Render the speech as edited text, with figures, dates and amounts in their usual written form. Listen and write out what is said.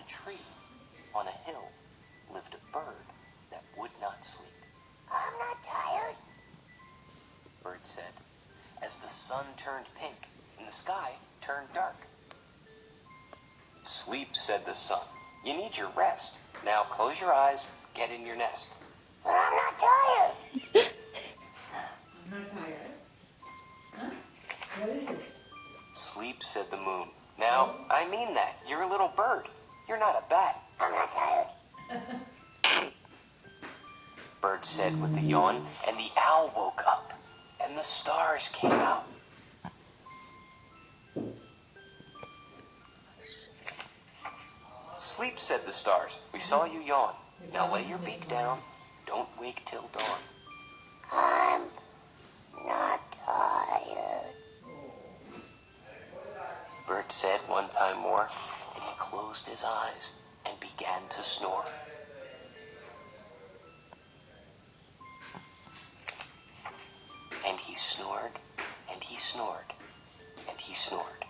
tree, on a hill, lived a bird that would not sleep. "I'm not tired," Bird said, as the sun turned pink and the sky turned dark. "Sleep," said the sun. "You need your rest. Now close your eyes, get in your nest." "But I'm not tired." I'm not tired. Huh? What is it? "Sleep," said the moon. "Now, I mean that. You're a little bird. You're not a bat." "I'm not tired," Bird said with a yawn, and the owl woke up, and the stars came out. "Sleep," said the stars. "We saw you yawn. Now lay your beak down. Don't wake till dawn." "I'm not tired," Bird said one time more, and he closed his eyes and began to snore. And he snored, and he snored, and he snored.